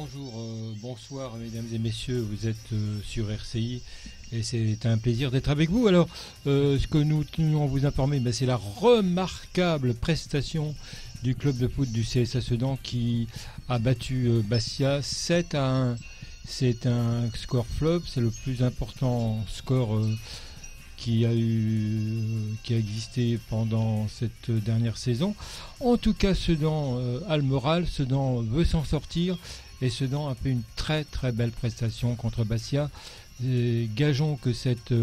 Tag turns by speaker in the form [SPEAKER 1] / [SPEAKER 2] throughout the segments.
[SPEAKER 1] Bonjour, bonsoir mesdames et messieurs, vous êtes sur RCI et c'est un plaisir d'être avec vous. Alors, ce que nous tenions à vous informer, c'est la remarquable prestation du club de foot du CSA Sedan qui a battu Bastia 7-1. C'est un score flop, c'est le plus important score qui a existé pendant cette dernière saison. En tout cas, Sedan a le moral, Sedan veut s'en sortir et Sedan a fait une très très belle prestation contre Bastia. Et gageons que cette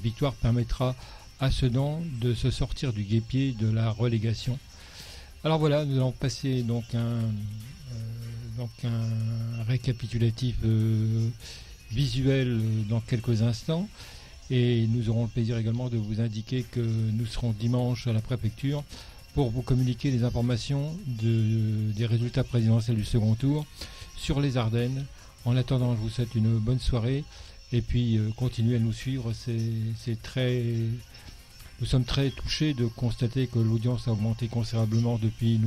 [SPEAKER 1] victoire permettra à Sedan de se sortir du guêpier de la relégation. Alors voilà, nous allons passer donc un récapitulatif visuel dans quelques instants. Et nous aurons le plaisir également de vous indiquer que nous serons dimanche à la préfecture pour vous communiquer les informations des résultats présidentiels du second tour sur les Ardennes. En attendant, je vous souhaite une bonne soirée et puis continuez à nous suivre. Nous sommes très touchés de constater que l'audience a augmenté considérablement depuis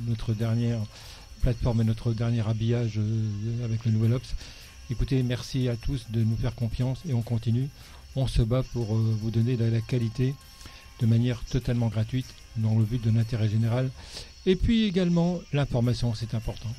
[SPEAKER 1] notre dernière plateforme et notre dernier habillage avec le Nouvel Ops. Écoutez, merci à tous de nous faire confiance et on continue. On se bat pour vous donner de la qualité de manière totalement gratuite dans le but de l'intérêt général. Et puis également, l'information, c'est important.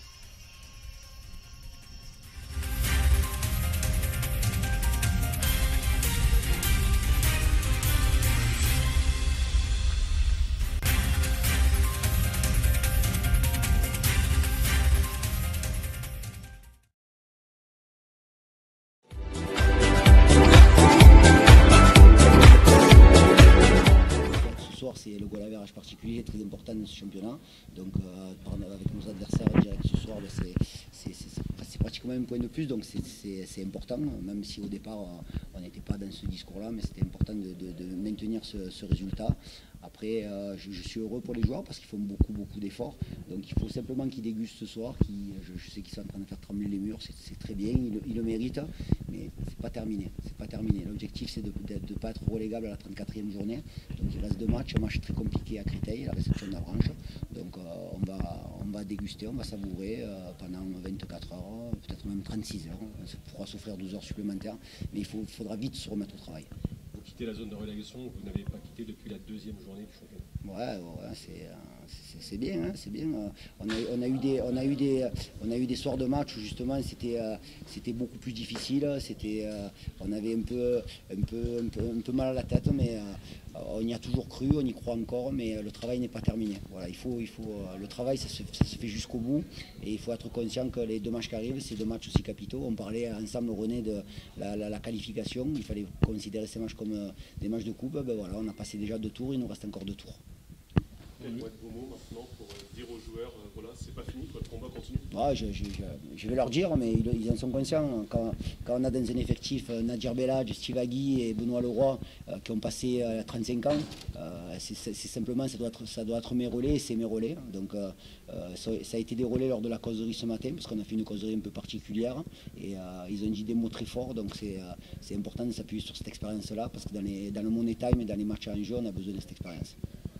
[SPEAKER 2] C'est le goal average particulier très important dans ce championnat. Donc avec nos adversaires directs ce soir, c'est pratiquement un point de plus, donc c'est important, même si au départ on n'était pas dans ce discours-là, mais c'était important de maintenir ce résultat. Après, je suis heureux pour les joueurs parce qu'ils font beaucoup d'efforts. Donc il faut simplement qu'ils dégustent ce soir. Je sais qu'ils sont en train de faire trembler les murs, c'est très bien, ils le méritent, mais c'est pas terminé. L'objectif c'est de ne pas être relégable à la 34e journée. Donc il reste 2 matchs, un match très compliqué à Créteil, la réception d'Avranches. Donc on va déguster, on va savourer pendant 24 heures, peut-être même 36 heures. On pourra s'offrir 12 heures supplémentaires, mais il faudra vite se remettre au travail.
[SPEAKER 3] Vous quittez la zone de relégation, vous n'avez pas quitté depuis la 2e journée du championnat.
[SPEAKER 2] Ouais, c'est bien, hein, c'est bien. On a eu des soirs de match où justement c'était beaucoup plus difficile. On avait un peu mal à la tête, mais on y a toujours cru, on y croit encore, mais le travail n'est pas terminé. Voilà, le travail, ça se fait jusqu'au bout, et il faut être conscient que les 2 matchs qui arrivent, c'est 2 matchs aussi capitaux. On parlait ensemble, René, de la qualification. Il fallait considérer ces matchs comme des matchs de coupe. Voilà, on a passé déjà 2 tours, il nous reste encore 2 tours.
[SPEAKER 3] Quels vont être vos mots maintenant pour dire aux joueurs, voilà, c'est pas fini, votre combat continue?
[SPEAKER 2] Je vais leur dire, mais ils en sont conscients. Quand on a dans un effectif Nadir Belhadj, Steve Agui et Benoît Leroy qui ont passé 35 ans, c'est simplement, ça doit être mes relais, et c'est mes relais. Donc ça a été des relais lors de la causerie ce matin, parce qu'on a fait une causerie un peu particulière, et ils ont dit des mots très forts, donc c'est important de s'appuyer sur cette expérience-là, parce que dans le money time et dans les matchs à enjeu, on a besoin de cette expérience.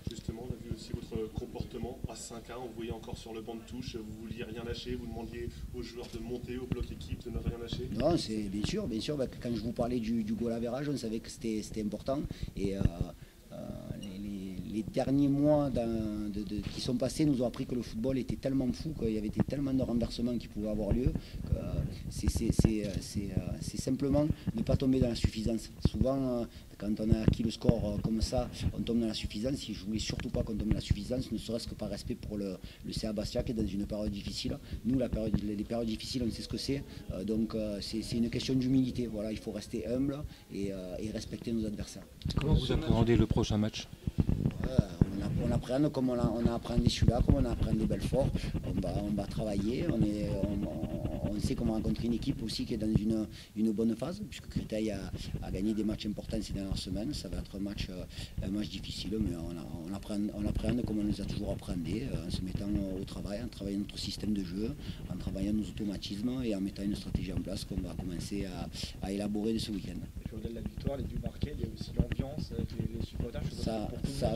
[SPEAKER 3] Justement, on a vu aussi votre comportement à 5-1, on vous voyait encore sur le banc de touche, vous ne vouliez rien lâcher, vous demandiez aux joueurs de monter au bloc équipe, de ne rien lâcher.
[SPEAKER 2] Non, c'est bien sûr, quand je vous parlais du goal average, on savait que c'était important, et les derniers mois qui sont passés nous ont appris que le football était tellement fou, qu'il y avait tellement de renversements qui pouvaient avoir lieu. C'est simplement ne pas tomber dans la suffisance. Souvent, quand on a acquis le score comme ça, on tombe dans la suffisance. Je ne voulais surtout pas qu'on tombe dans la suffisance, ne serait-ce que par respect pour le CA Bastia qui est dans une période difficile. Nous, les périodes difficiles, on sait ce que c'est. Donc c'est une question d'humilité. Voilà, il faut rester humble et respecter nos adversaires.
[SPEAKER 1] Comment vous appréhendez le prochain match?
[SPEAKER 2] On appréhende comme on a appréhendé celui-là, comme on a appréhendé Belfort. On va travailler, on sait comment rencontrer une équipe aussi qui est dans une bonne phase, puisque Créteil a gagné des matchs importants ces dernières semaines. Ça va être un match difficile, mais on appréhende comme on les a toujours appréhendés, en se mettant au travail, en travaillant notre système de jeu, en travaillant nos automatismes et en mettant une stratégie en place qu'on va commencer à élaborer de ce week-end.
[SPEAKER 4] Au-delà de la victoire, les buts marqués, il y a aussi l'ambiance avec les supporters.
[SPEAKER 2] Ça c'est...